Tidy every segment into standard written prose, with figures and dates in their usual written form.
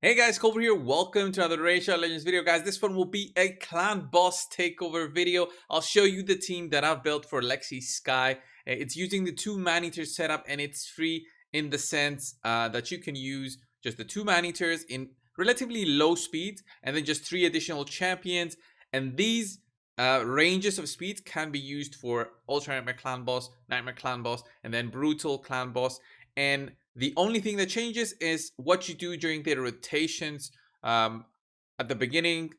Hey guys, Coldbrew here. Welcome to another Racial Legends video, guys. This one will be a clan boss takeover video. I'll show you the team that I've built for Lexi Sky. It's using the 2 Maneater setup, and it's free in the sense that you can use just the 2 Maneaters in relatively low speed, and then just 3 additional champions. And these ranges of speed can be used for Ultra Nightmare Clan Boss, Nightmare Clan Boss, and then Brutal Clan Boss. And the only thing that changes is what you do during the rotations. At the beginning,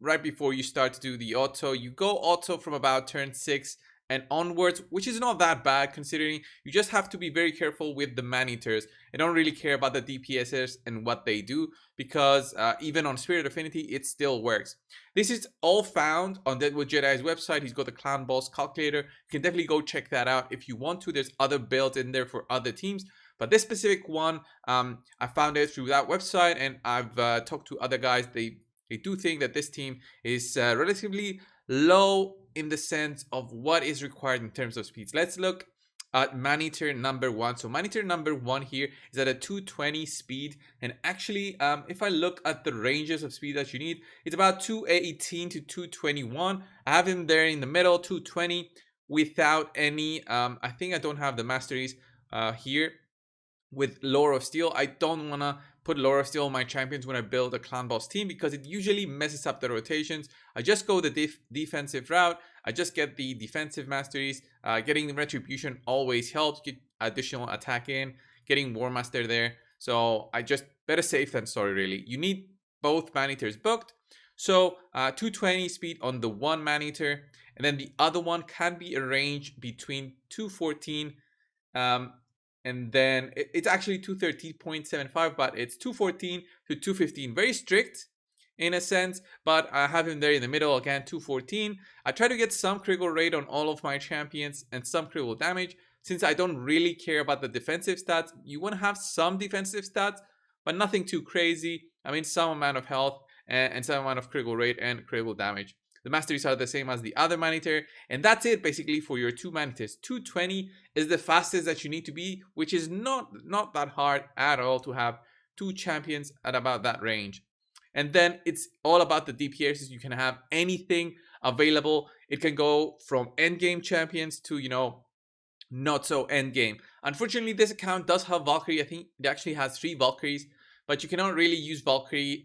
right before you start to do the auto, you go auto from about turn 6 and onwards, which is not that bad considering you just have to be very careful with the Maneaters. I don't really care about the DPSs and what they do because even on Spirit Affinity, it still works. This is all found on Deadwood Jedi's website. He's got the Clan Boss calculator. You can definitely go check that out if you want to. There's other builds in there for other teams. But this specific one, I found it through that website, and I've talked to other guys. They do think that this team is relatively low in the sense of what is required in terms of speeds. Let's look at Maneater number 1. So Maneater number 1 here is at a 220 speed, and actually if I look at the ranges of speed that you need, it's about 218 to 221. I have him there in the middle, 220 without any I think I don't have the masteries here with Lore of Steel. I don't want to put Lore of Steel on my champions when I build a clan boss team because it usually messes up the rotations. I just go the defensive route. I just get the defensive masteries. Getting the retribution always helps. Get additional attack in. Getting War Master there. So I just better safe than sorry, really. You need both Maneaters booked. So 220 speed on the one Maneater, and then the other one can be arranged between 214 and then it's actually 230.75, but it's 214 to 215. Very strict in a sense, but I have him there in the middle again, 214. I try to get some critical rate on all of my champions and some critical damage. Since I don't really care about the defensive stats, you want to have some defensive stats, but nothing too crazy. I mean, some amount of health and some amount of critical rate and critical damage. The masteries are the same as the other Maneater, and that's it basically for your 2 Maneaters. 220 is the fastest that you need to be, which is not that hard at all to have 2 champions at about that range. And then it's all about the DPSs. You can have anything available. It can go from endgame champions to, not so endgame. Unfortunately, this account does have Valkyrie. I think it actually has 3 Valkyries, but you cannot really use Valkyrie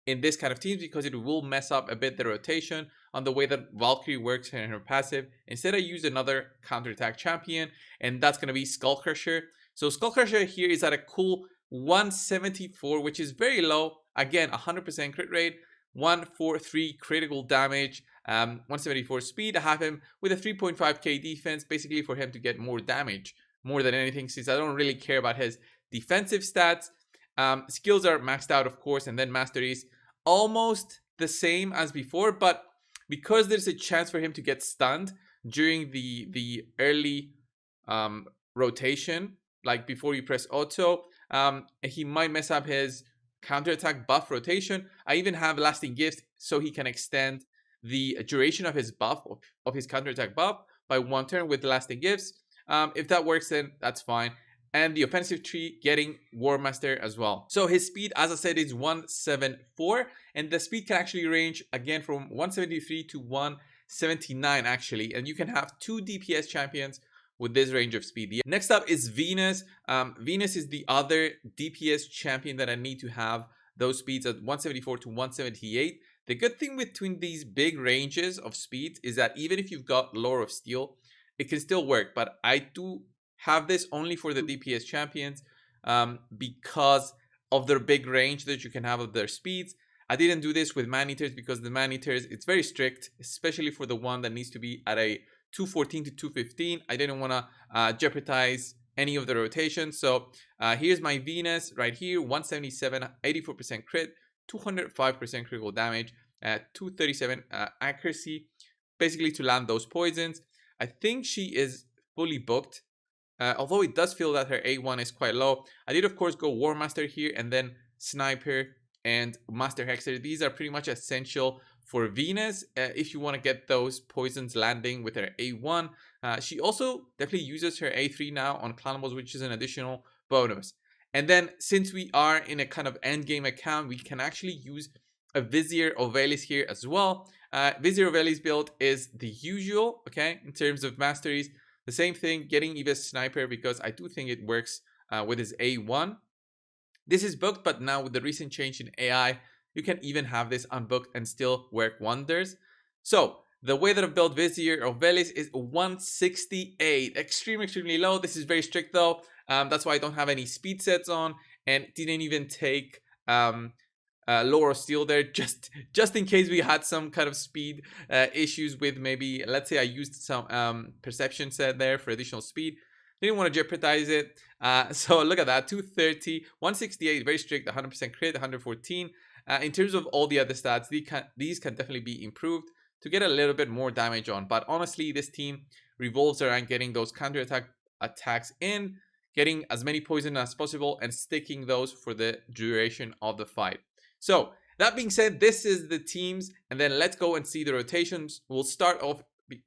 in this kind of teams because it will mess up a bit the rotation on the way that Valkyrie works in her passive. Instead, I use another counterattack champion, and that's going to be Skullcrusher. So Skullcrusher here is at a cool 174, which is very low. Again, 100% crit rate, 143 critical damage, 174 speed. I have him with a 3.5k defense, basically for him to get more damage, more than anything, since I don't really care about his defensive stats. Skills are maxed out, of course, and then masteries almost the same as before, but because there's a chance for him to get stunned during the early rotation, like before you press auto, he might mess up his counterattack buff rotation. I even have lasting gifts so he can extend the duration of his buff, of his counterattack buff, by 1 turn with lasting gifts. If that works, then that's fine. And the offensive tree getting War Master as well. So his speed, as I said, is 174, and the speed can actually range again from 173 to 179 actually, and you can have 2 DPS champions with this range of speed. Next up is Venus. Venus is the other DPS champion that I need to have those speeds at 174 to 178. The good thing between these big ranges of speeds is that even if you've got Lore of Steel, it can still work, but I do have this only for the DPS champions because of their big range that you can have of their speeds. I didn't do this with Maneaters because the Maneaters, it's very strict, especially for the one that needs to be at a 214 to 215. I didn't want to jeopardize any of the rotations. So here's my Venus right here, 177, 84% crit, 205% critical damage, 237 accuracy, basically to land those poisons. I think she is fully booked. Although it does feel that her A1 is quite low. I did, of course, go War Master here and then Sniper and Master Hexer. These are pretty much essential for Venus if you want to get those poisons landing with her A1. She also definitely uses her A3 now on Clan Boss, which is an additional bonus. And then since we are in a kind of end game account, we can actually use a Vizier Ovelis here as well. Vizier Ovelis build is the usual, okay, in terms of masteries. The same thing, getting Eva Sniper, because I do think it works with his A1. This is booked, but now with the recent change in AI, you can even have this unbooked and still work wonders. So the way that I've built Vizier or Velis is 168, extremely low. This is very strict though. That's why I don't have any speed sets on, and didn't even take lower steel there, just in case we had some kind of speed issues with, maybe, let's say I used some perception set there for additional speed. Didn't want to jeopardize it. So look at that, 230, 168, very strict, 100% crit, 114. In terms of all the other stats, these can definitely be improved to get a little bit more damage on. But honestly, this team revolves around getting those counter attacks in, getting as many poison as possible, and sticking those for the duration of the fight. So that being said, this is the teams, and then let's go and see the rotations. We'll start off,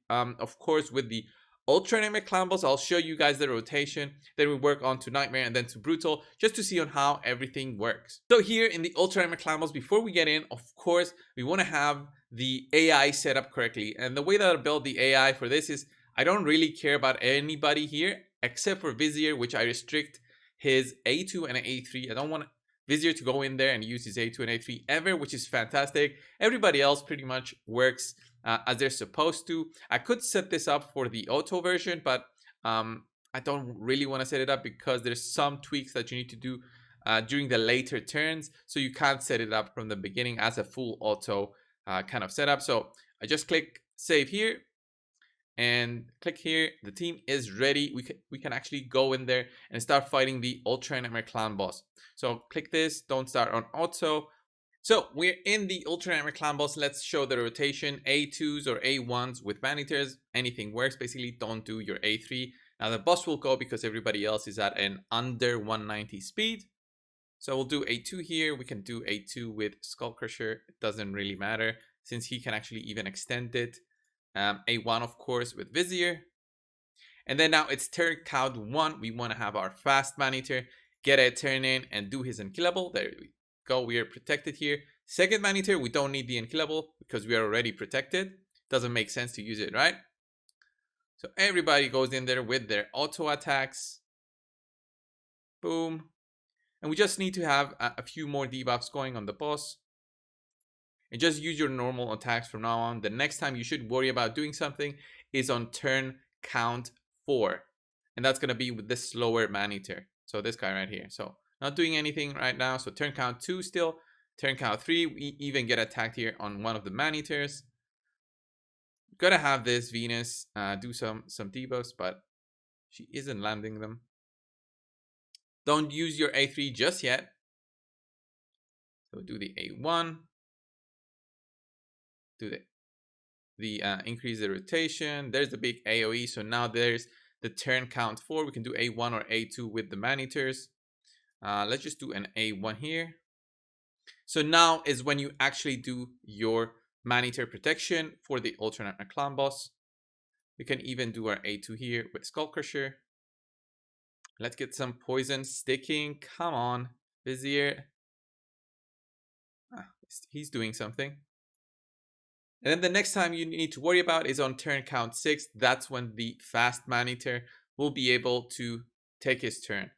of course, with the Ultra Nightmare Clown Boss. I'll show you guys the rotation. Then we work on to Nightmare and then to Brutal, just to see on how everything works. So here in the Ultra Nightmare Clown Boss, before we get in, of course, we want to have the AI set up correctly. And the way that I build the AI for this is, I don't really care about anybody here except for Vizier, which I restrict his A2 and A3. I don't want Vizier to go in there and use his A2 and A3 ever, which is fantastic. Everybody else pretty much works as they're supposed to. I could set this up for the auto version, but I don't really want to set it up because there's some tweaks that you need to do during the later turns. So you can't set it up from the beginning as a full auto kind of setup. So I just click save here and click here. The team is ready. We can actually go in there and start fighting the Ultra Nightmare Clown Boss. So click this, don't start on auto. So we're in the Ultra Nightmare Clown Boss. Let's show the rotation. A2s or A1s with Maneaters, anything works basically. Don't do your A3. Now the boss will go because everybody else is at an under 190 speed. So we'll do A2 here. We can do A2 with Skull Crusher. It doesn't really matter since he can actually even extend it. A1 of course with Vizier. And then now it's turn count 1. We want to have our fast Maneater get a turn in and do his unkillable. There we go, we are protected here. Second Maneater, we don't need the unkillable because we are already protected. Doesn't make sense to use it, right? So everybody goes in there with their auto attacks. Boom. And we just need to have a few more debuffs going on the boss. And just use your normal attacks from now on. The next time you should worry about doing something is on turn count 4. And that's going to be with this slower Maneater. So this guy right here. So not doing anything right now. So turn count 2 still. Turn count 3. We even get attacked here on one of the Maneaters. Gotta have this Venus do some debuffs, but she isn't landing them. Don't use your A3 just yet. So do the A1. Do the increase the rotation. There's the big AoE. So now there's the turn count 4. We can do A1 or A2 with the Maneaters. Let's just do an A1 here. So now is when you actually do your Maneater protection for the Ultra Nightmare Clown Boss. We can even do our A2 here with Skull Crusher. Let's get some poison sticking. Come on, Vizier. He's doing something. And then the next time you need to worry about is on turn count 6. That's when the fast Maneater will be able to take his turn.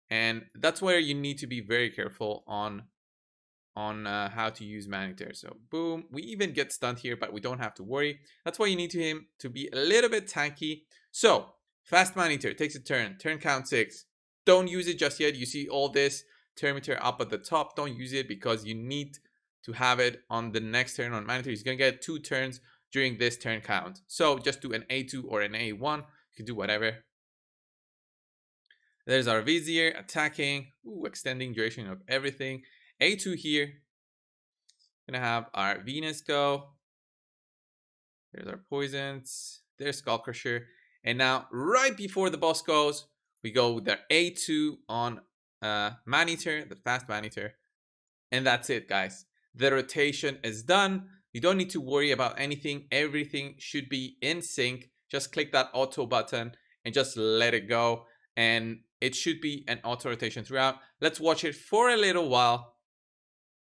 And that's where you need to be very careful on how to use Maneater. So boom, we even get stunned here, but we don't have to worry. That's why you need him to be a little bit tanky. So fast Maneater takes a turn count 6. Don't use it just yet. You see all this turn meter up at the top. Don't use it because you need to have it on the next turn on Maneater. He's gonna get 2 turns during this turn count. So just do an A2 or an A1. You can do whatever. There's our Vizier attacking. Ooh, extending duration of everything. A2 here. Gonna have our Venus go. There's our poisons. There's Skull Crusher. And now right before the boss goes, we go with our A2 on Maneater, the fast Maneater. And that's it, guys. The rotation is done. You don't need to worry about anything. Everything should be in sync. Just click that auto button and just let it go. And it should be an auto rotation throughout. Let's watch it for a little while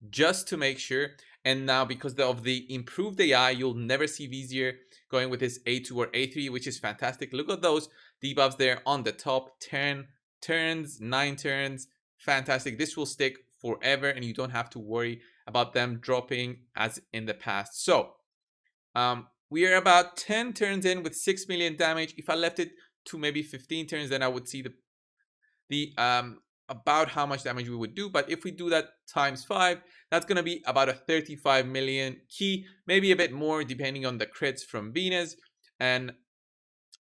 just to make sure. And now, because of the improved AI, you'll never see Vizier going with his A2 or A3, which is fantastic. Look at those debuffs there on the top. 10 turns, 9 turns. Fantastic. This will stick forever, and you don't have to worry about them dropping as in the past. So, we are about 10 turns in with 6 million damage. If I left it to maybe 15 turns, then I would see the about how much damage we would do. But if we do that times 5, that's going to be about a 35 million key, maybe a bit more depending on the crits from Venus and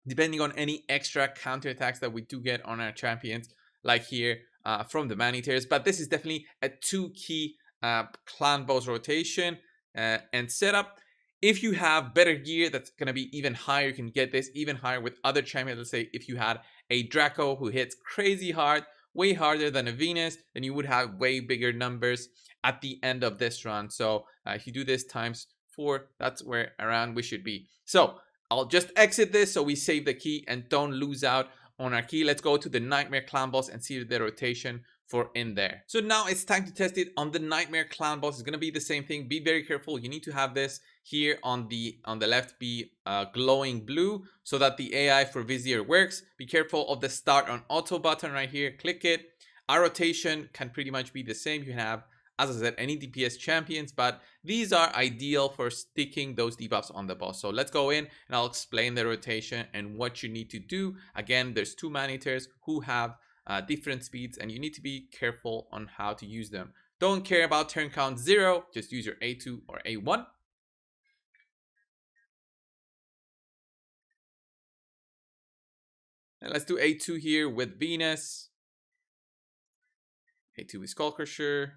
depending on any extra counterattacks that we do get on our champions, like here from the Maneaters. But this is definitely a 2 key clan boss rotation and setup. If you have better gear, that's going to be even higher. You can get this even higher with other champions. Let's say if you had a Draco who hits crazy hard, way harder than a Venus, then you would have way bigger numbers at the end of this run. So if you do this times 4, that's where around we should be. So I'll just exit this so we save the key and don't lose out on our key. Let's go to the Nightmare Clan boss and see the rotation for in there. So now it's time to test it on the Nightmare Clan boss. It's going to be the same thing. Be very careful. You need to have this here on the left be glowing blue so that the AI for Vizier works. Be careful of the start on auto button right here. Click it. Our rotation can pretty much be the same. You can have, as I said, any DPS champions, but these are ideal for sticking those debuffs on the boss. So let's go in and I'll explain the rotation and what you need to do. Again, there's 2 Maneaters who have different speeds, and you need to be careful on how to use them. Don't care about turn count 0, just use your A2 or A1. And let's do A2 here with Venus. A2 with Skullcrusher.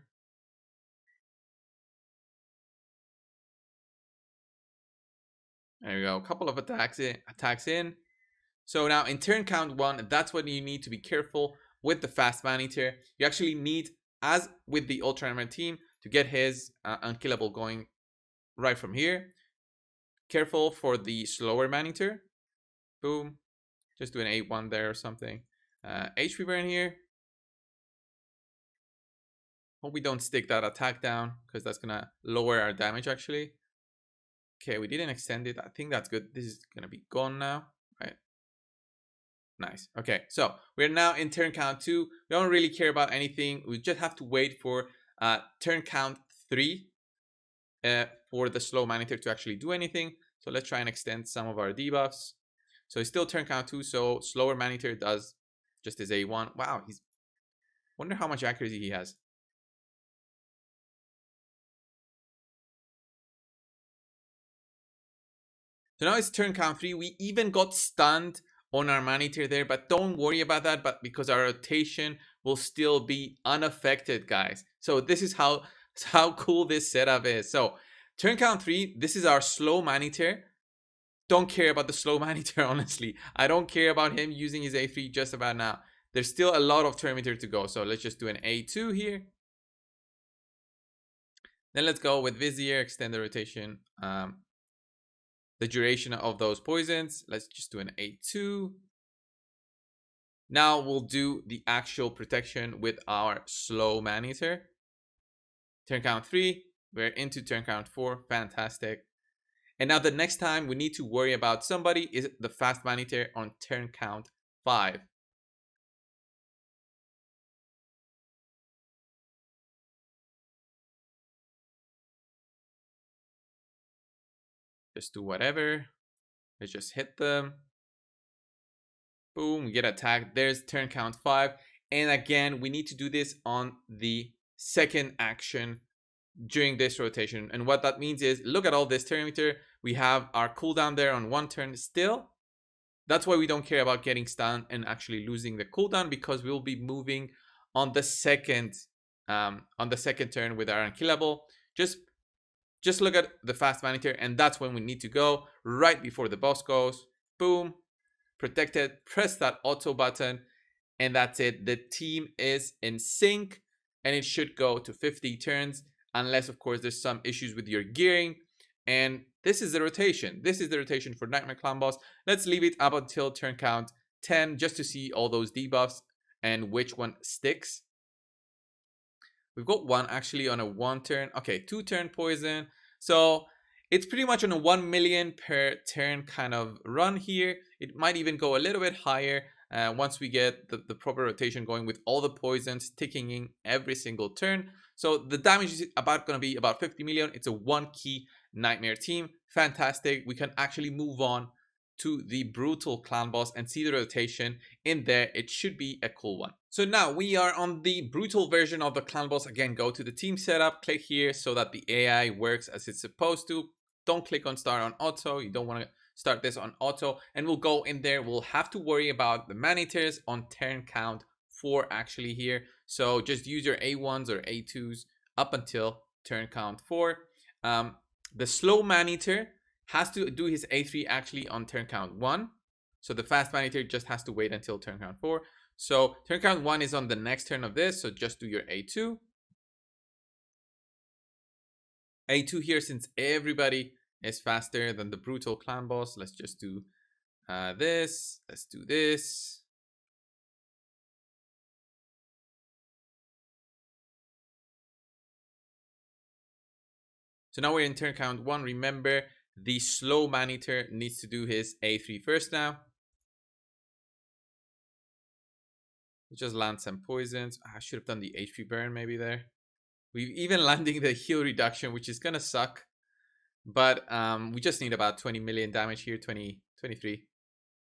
There we go, a couple of attacks in. So now in turn count 1, that's when you need to be careful with the fast Maneater. You actually need, as with the Ultra Armor team, to get his unkillable going right from here. Careful for the slower Maneater. Boom. Just do an A1 there or something. HP burn here. Hope we don't stick that attack down, because that's gonna lower our damage actually. Okay, we didn't extend it. I think that's good. This is gonna be gone now, right? Nice. Okay, so we're now in turn count 2. We don't really care about anything. We just have to wait for turn count 3 for the slow Maneater to actually do anything. So let's try and extend some of our debuffs. So it's still turn count 2, so slower Maneater does just his A1. Wow, he's... wonder how much accuracy he has. So now it's turn count 3. We even got stunned on our Maneater there, but don't worry about that, but because our rotation will still be unaffected, guys. So this is how cool this setup is. So turn count 3, this is our slow Maneater. Don't care about the slow Maneater, honestly. I don't care about him using his A3 just about now. There's still a lot of turn meter to go. So let's just do an A2 here. Then let's go with Vizier, extend the rotation. The duration of those poisons. Let's just do an A2. Now we'll do the actual protection with our slow Maneater. Turn count 3. We're into turn count 4. Fantastic. And now the next time we need to worry about somebody is the fast Maneater on turn count 5. Just do whatever. Let's just hit them. Boom, we get attacked. There's turn count 5. And again, we need to do this on the second action during this rotation. And what that means is, look at all this turn meter. We have our cooldown there on 1 turn still. That's why we don't care about getting stunned and actually losing the cooldown, because we'll be moving on the second turn with our unkillable. Just look at the fast Maneater, and that's when we need to go right before the boss goes. Boom, protected. Press that auto button, and that's it. The team is in sync, and it should go to 50 turns, unless of course there's some issues with your gearing. And this is the rotation. This is the rotation for Nightmare Clan boss. Let's leave it up until turn count 10 just to see all those debuffs and which one sticks. We've got one actually on a 1 turn. Okay, 2 turn poison. So it's pretty much on a 1 million per turn kind of run here. It might even go a little bit higher once we get the proper rotation going with all the poisons ticking in every single turn. So the damage is about going to be about 50 million. It's a 1-key nightmare team. Fantastic. We can actually move on to the brutal clan boss and see the rotation in there. It should be a cool one. So now we are on the brutal version of the clan boss. Again, go to the team setup, click here so that the AI works as it's supposed to. Don't click on start on auto. You don't want to start this on auto, and we'll go in there. We'll have to worry about the Maneaters on turn count 4 actually here. So just use your A1s or A2s up until turn count 4. The slow Maneater has to do his A3 actually on turn count 1. So the fast Maneater just has to wait until turn count 4. So turn count 1 is on the next turn of this. So just do your A2. A2 here, since everybody is faster than the brutal clan boss. Let's just do this. Let's do this. So now we're in turn count 1. Remember, the slow Maneater needs to do his A3 first now. We just land some poisons. I should have done the HP burn maybe there. We've even landing the heal reduction, which is gonna suck. But we just need about 20 million damage here, 23.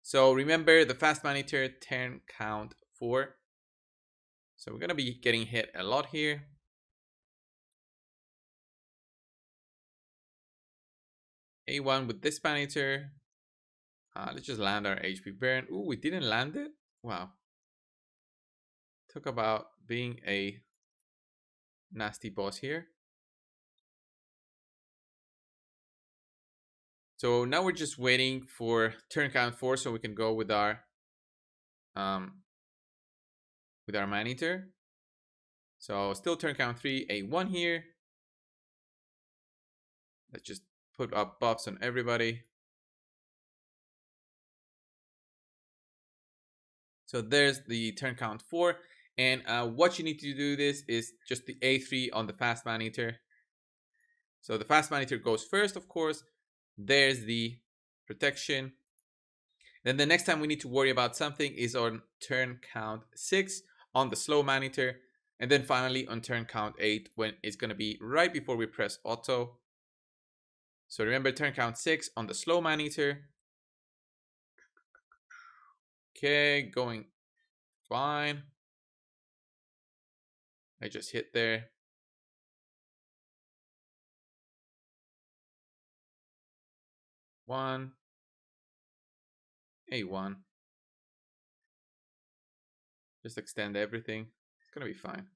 So remember, the fast Maneater turn count 4. So we're gonna be getting hit a lot here. A1 with this Maneater. Let's just land our HP burn. Ooh, we didn't land it? Wow. Talk about being a nasty boss here. So now we're just waiting for turn count 4 so we can go with our Maneater. So still turn count 3, A1 here. Let's just put up buffs on everybody. So there's the turn count 4. And what you need to do this is just the A3 on the fast Maneater. So the fast Maneater goes first, of course. There's the protection. Then the next time we need to worry about something is on turn count 6 on the slow Maneater. And then finally on turn count 8 when it's going to be right before we press auto. So remember, turn count 6 on the slow Maneater. Okay, going fine. I just hit there. One. A1. Just extend everything. It's gonna be fine.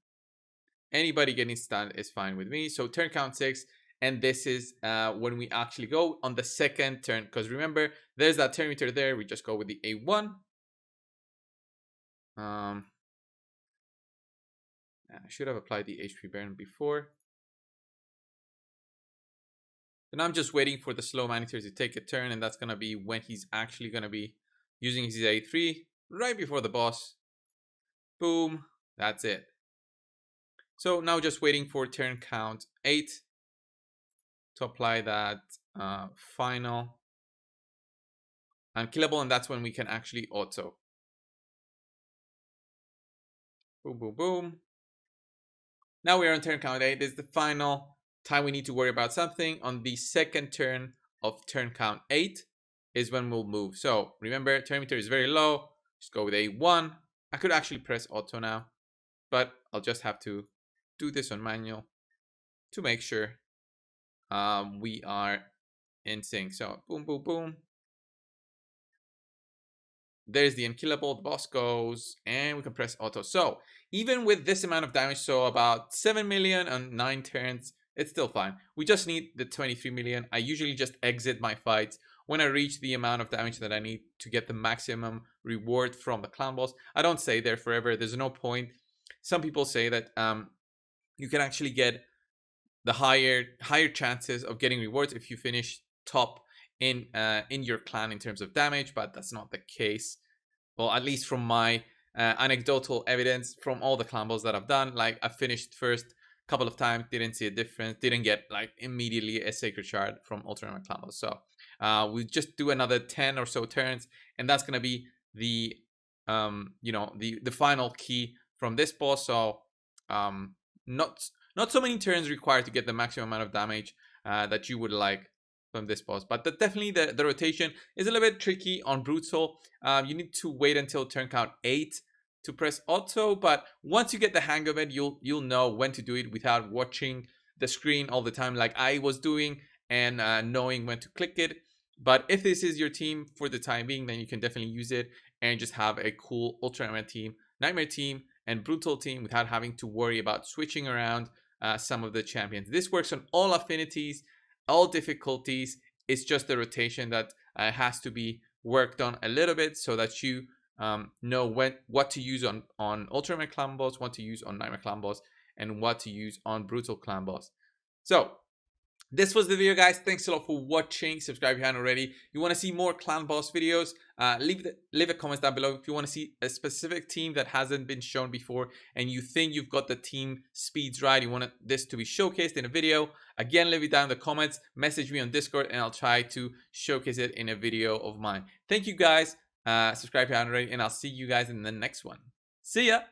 Anybody getting stunned is fine with me. So turn count 6. And this is when we actually go on the second turn. Because remember, there's that turn meter there. We just go with the A1. I should have applied the HP burn before. And I'm just waiting for the slow Maneater to take a turn, and that's gonna be when he's actually gonna be using his A3 right before the boss. Boom, that's it. So now just waiting for turn count 8 to apply that final unkillable, and that's when we can actually auto. Boom, boom, boom. Now we're on turn count 8. This is the final time we need to worry about something. On the second turn of turn count 8 is when we'll move. So remember, turn meter is very low. Just go with A1. I could actually press auto now, but I'll just have to do this on manual to make sure we are in sync. So boom, boom, boom. There's the unkillable. The boss goes, and we can press auto. So even with this amount of damage, so about 7 million on 9 turns, it's still fine. We just need the 23 million. I usually just exit my fights when I reach the amount of damage that I need to get the maximum reward from the clan boss. I don't stay there forever. There's no point. Some people say that you can actually get the higher chances of getting rewards if you finish top in your clan in terms of damage, but that's not the case. Well, at least from my anecdotal evidence from all the clan boss that I've done. Like I finished first couple of times, didn't see a difference, didn't get like immediately a sacred shard from ultimate clan boss. So we just do another 10 or so turns, and that's gonna be the the final key from this boss. So not so many turns required to get the maximum amount of damage that you would like from this boss, but definitely the rotation is a little bit tricky on brutal. You need to wait until turn count 8 to press auto, but once you get the hang of it, you'll know when to do it without watching the screen all the time like I was doing, and knowing when to click it. But if this is your team for the time being, then you can definitely use it and just have a cool ultra nightmare team, and brutal team without having to worry about switching around some of the champions. This works on all affinities, all difficulties. It's just the rotation that has to be worked on a little bit so that you know what to use on ultimate clan boss, what to use on nightmare clan boss, and what to use on brutal clan boss. So this was the video, guys. Thanks a lot for watching. Subscribe if you haven't already. If you want to see more clan boss videos, leave a comment down below. If you want to see a specific team that hasn't been shown before and you think you've got the team speeds right, you want this to be showcased in a video, again, leave it down in the comments. Message me on Discord and I'll try to showcase it in a video of mine. Thank you, guys. Subscribe if you haven't already, and I'll see you guys in the next one. See ya.